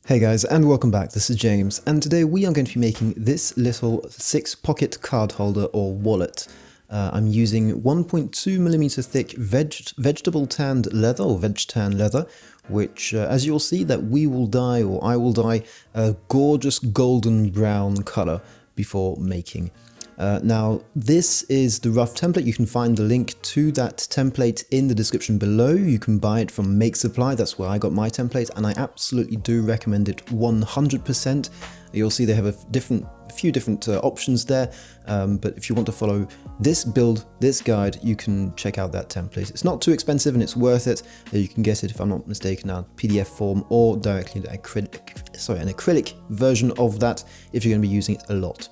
Hey guys, and welcome back. This is James, and today we are going to be making this little 6-pocket card holder or wallet. I'm using 1.2mm thick vegetable tanned leather or veg-tan leather, which as you'll see that we will dye, or I will dye, a gorgeous golden brown color before making. Now, this is the rough template. You can find the link to that template in the description below. You can buy it from Makesupply. That's where I got my template, and I absolutely do recommend it 100%. You'll see they have a few different options there, but if you want to follow this build, this guide, you can check out that template. It's not too expensive and it's worth it. You can get it, if I'm not mistaken, now PDF form or directly an acrylic version of that if you're going to be using it a lot.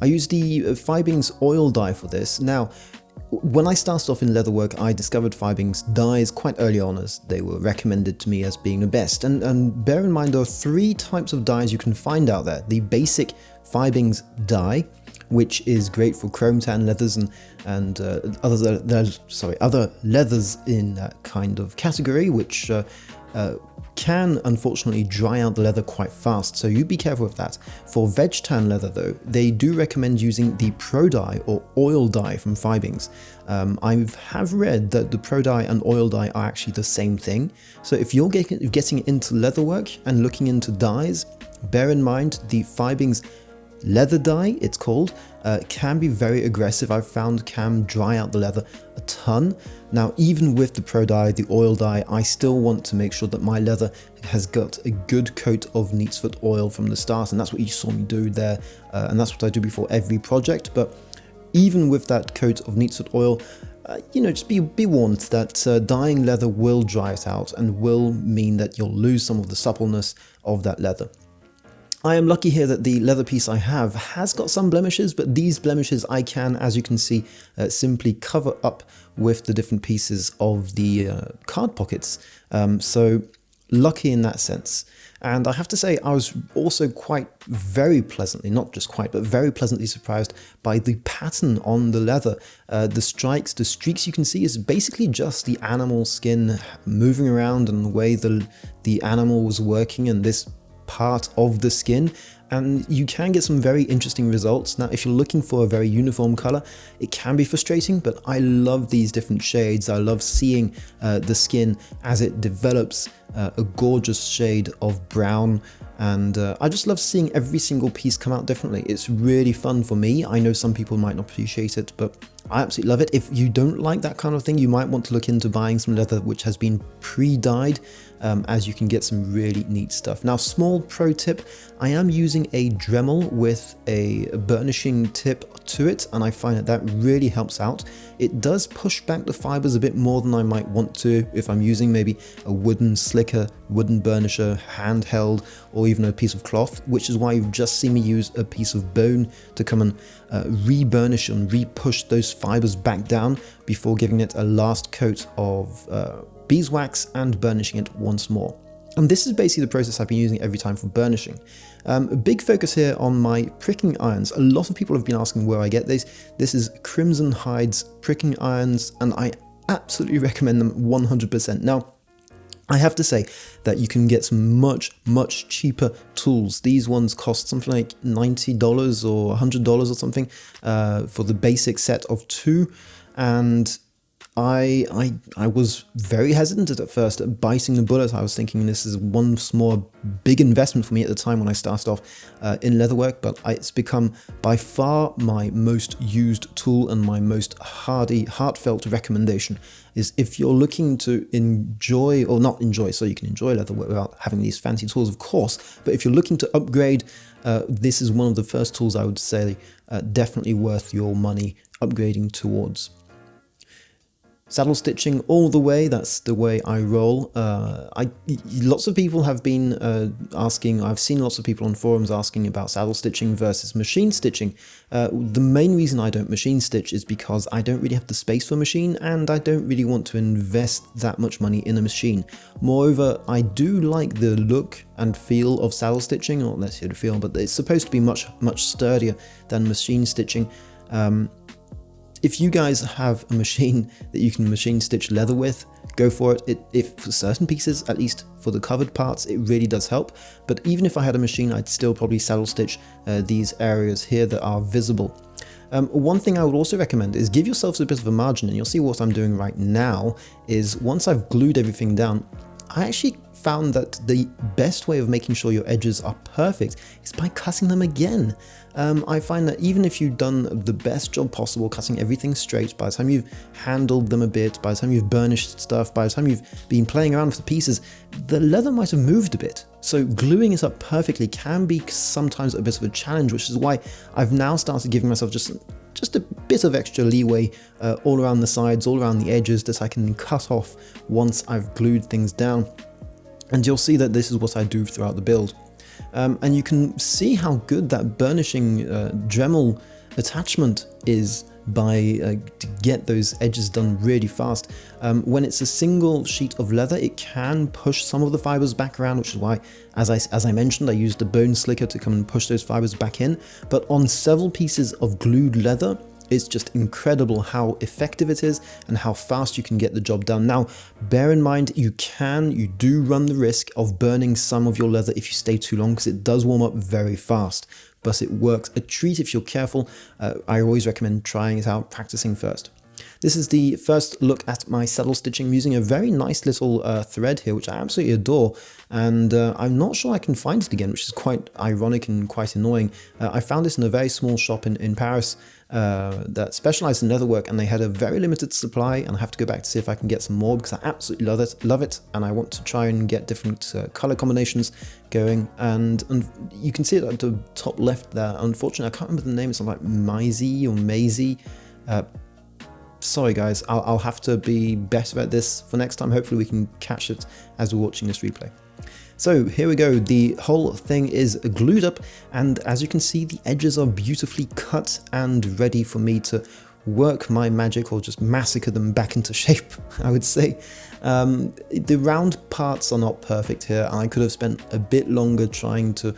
I used the Fibings oil dye for this. Now, when I started off in leatherwork, I discovered Fibings dyes quite early on, as they were recommended to me as being the best. And bear in mind, there are 3 types of dyes you can find out there. The basic Fibings dye, which is great for chrome tan leathers and other leathers in that kind of category, which can unfortunately dry out the leather quite fast, so you be careful with that. For veg tan leather though, they do recommend using the pro dye or oil dye from Fibings. I have read that the pro dye and oil dye are actually the same thing, so if you're getting into leatherwork and looking into dyes, bear in mind the Fibings leather dye, it's called, can be very aggressive. I've found can dry out the leather a ton. Now, even with the pro dye, the oil dye, I still want to make sure that my leather has got a good coat of neatsfoot oil from the start, and that's what you saw me do there, and that's what I do before every project. But even with that coat of neatsfoot oil, just be warned that dyeing leather will dry it out and will mean that you'll lose some of the suppleness of that leather. I am lucky here that the leather piece I have has got some blemishes, but these blemishes I can, as you can see, simply cover up with the different pieces of the card pockets. So lucky in that sense. And I have to say, I was also very pleasantly surprised by the pattern on the leather. The streaks you can see is basically just the animal skin moving around and the way the animal was working in this part of the skin, and you can get some very interesting results. Now, if you're looking for a very uniform color, it can be frustrating, but I love these different shades. I love seeing the skin as it develops a gorgeous shade of brown, and I just love seeing every single piece come out differently. It's really fun for me. I know some people might not appreciate it, but I absolutely love it. If you don't like that kind of thing, you might want to look into buying some leather which has been pre-dyed, as you can get some really neat stuff. Now, small pro tip, I am using a Dremel with a burnishing tip to it, and I find that really helps out. It does push back the fibers a bit more than I might want to if I'm using maybe a wooden slicker, wooden burnisher, handheld, or even a piece of cloth, which is why you've just seen me use a piece of bone to come and re-burnish and re-push those fibers back down before giving it a last coat of beeswax and burnishing it once more. And this is basically the process I've been using every time for burnishing. A big focus here on my pricking irons. A lot of people have been asking where I get these. This is Crimson Hide's pricking irons, and I absolutely recommend them 100%. Now, I have to say that you can get some much cheaper tools. These ones cost something like $90 or $100 or something for the basic set of 2, and I was very hesitant at first at biting the bullet. I was thinking this is one more big investment for me at the time when I started off in leatherwork, but it's become by far my most used tool, and my most heartfelt recommendation is if you're looking to enjoy, or not enjoy, so you can enjoy leatherwork without having these fancy tools, of course, but if you're looking to upgrade, this is one of the first tools I would say definitely worth your money upgrading towards. Saddle stitching all the way, that's the way I roll. Lots of people have been asking, I've seen lots of people on forums asking about saddle stitching versus machine stitching. The main reason I don't machine stitch is because I don't really have the space for machine, and I don't really want to invest that much money in a machine. Moreover, I do like the look and feel of saddle stitching, or let's say the feel, but it's supposed to be much sturdier than machine stitching. If you guys have a machine that you can machine stitch leather with, go for it. If for certain pieces, at least for the covered parts, it really does help. But even if I had a machine, I'd still probably saddle stitch these areas here that are visible. One thing I would also recommend is give yourselves a bit of a margin, and you'll see what I'm doing right now is once I've glued everything down, I actually found that the best way of making sure your edges are perfect is by cutting them again. I find that even if you've done the best job possible cutting everything straight, by the time you've handled them a bit, by the time you've burnished stuff, by the time you've been playing around with the pieces, the leather might have moved a bit. So gluing it up perfectly can be sometimes a bit of a challenge, which is why I've now started giving myself just a bit of extra leeway all around the sides, all around the edges that I can cut off once I've glued things down. And you'll see that this is what I do throughout the build. And you can see how good that burnishing Dremel attachment is by to get those edges done really fast. When it's a single sheet of leather, it can push some of the fibers back around, which is why, as I mentioned, I used the bone slicker to come and push those fibers back in. But on several pieces of glued leather, it's just incredible how effective it is and how fast you can get the job done. Now, bear in mind, you do run the risk of burning some of your leather if you stay too long, because it does warm up very fast, but it works a treat if you're careful. I always recommend trying it out, practicing first. This is the first look at my saddle stitching. I'm using a very nice little thread here, which I absolutely adore, and I'm not sure I can find it again, which is quite ironic and quite annoying. I found this in a very small shop in Paris that specialized in leatherwork, and they had a very limited supply, and I have to go back to see if I can get some more, because I absolutely love it, and I want to try and get different color combinations going. And you can see it at the top left there. Unfortunately, I can't remember the name. It's like Maisie or Maisie. Sorry guys, I'll have to be better at this for next time. Hopefully we can catch it as we're watching this replay. So here we go, the whole thing is glued up, and as you can see, the edges are beautifully cut and ready for me to work my magic, or just massacre them back into shape, I would say. The round parts are not perfect here, and I could have spent a bit longer trying to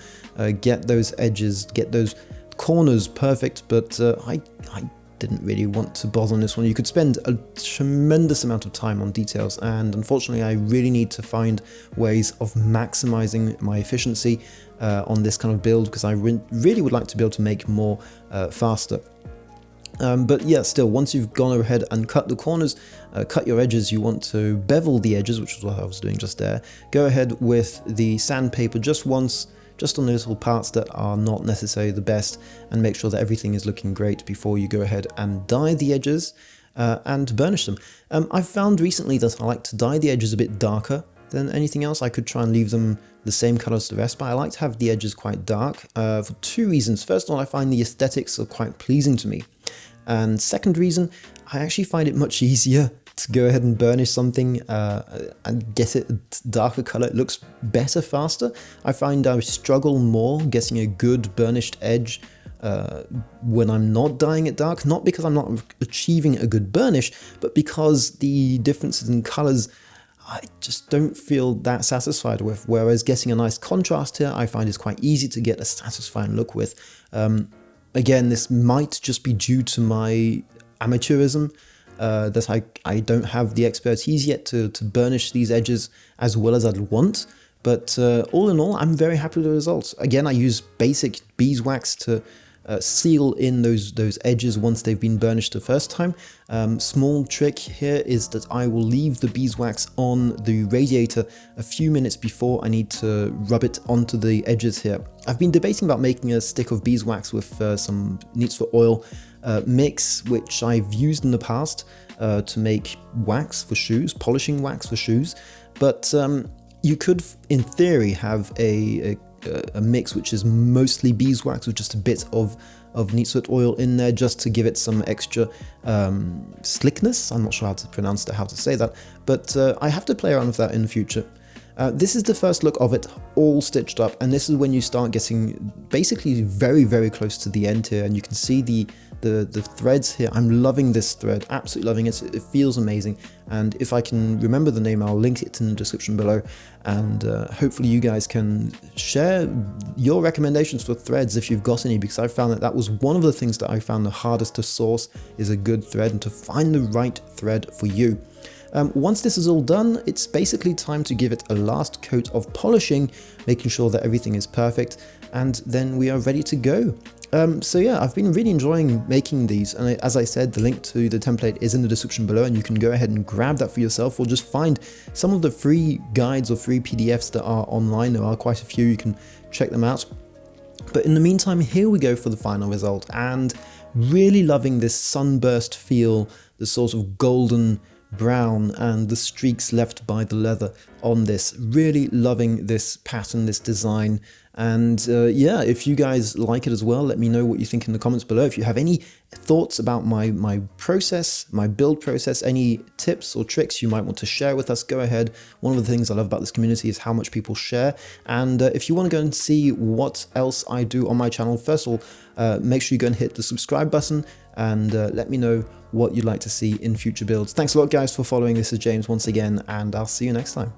get those edges, get those corners perfect, but I didn't really want to bother on this one. You could spend a tremendous amount of time on details, and unfortunately I really need to find ways of maximizing my efficiency on this kind of build, because I really would like to be able to make more faster. But yeah, still, once you've gone ahead and cut the corners, cut your edges, you want to bevel the edges, which is what I was doing just there. Go ahead with the sandpaper just once, just on the little parts that are not necessarily the best, and make sure that everything is looking great before you go ahead and dye the edges and burnish them. I've found recently that I like to dye the edges a bit darker than anything else. I could try and leave them the same color as the rest, but I like to have the edges quite dark for two reasons. First of all, I find the aesthetics are quite pleasing to me. And second reason, I actually find it much easier to go ahead and burnish something and get it a darker color. It looks better faster. I find I struggle more getting a good burnished edge when I'm not dyeing it dark, not because I'm not achieving a good burnish, but because the differences in colors I just don't feel that satisfied with. Whereas getting a nice contrast here, I find is quite easy to get a satisfying look with. Again, this might just be due to my amateurism, that I don't have the expertise yet to burnish these edges as well as I'd want. But all in all, I'm very happy with the results. Again, I use basic beeswax to seal in those edges once they've been burnished the first time. Small trick here is that I will leave the beeswax on the radiator a few minutes before I need to rub it onto the edges here. I've been debating about making a stick of beeswax with some needs for oil mix, which I've used in the past to make wax for shoes, polishing wax for shoes, but you could in theory have a mix which is mostly beeswax with just a bit of neatsfoot oil in there, just to give it some extra slickness. I'm not sure how to say that, but I have to play around with that in the future. This is the first look of it all stitched up, and this is when you start getting basically very, very close to the end here, and you can see the the threads here. I'm loving this thread, absolutely loving it. It feels amazing. And if I can remember the name, I'll link it in the description below. And hopefully you guys can share your recommendations for threads if you've got any, because I found that was one of the things that I found the hardest to source, is a good thread and to find the right thread for you. Once this is all done, it's basically time to give it a last coat of polishing, making sure that everything is perfect, and then we are ready to go. So yeah, I've been really enjoying making these, and as I said, the link to the template is in the description below, and you can go ahead and grab that for yourself, or just find some of the free guides or free PDFs that are online. There are quite a few, you can check them out. But in the meantime, here we go for the final result, and really loving this sunburst feel, the sort of golden brown and the streaks left by the leather on this. Really loving this pattern, this design. And yeah, if you guys like it as well, let me know what you think in the comments below. If you have any thoughts about my process, my build process, any tips or tricks you might want to share with us, go ahead. One of the things I love about this community is how much people share. And if you want to go and see what else I do on my channel, first of all, make sure you go and hit the subscribe button, and let me know what you'd like to see in future builds. Thanks a lot, guys, for following. This is James once again, and I'll see you next time.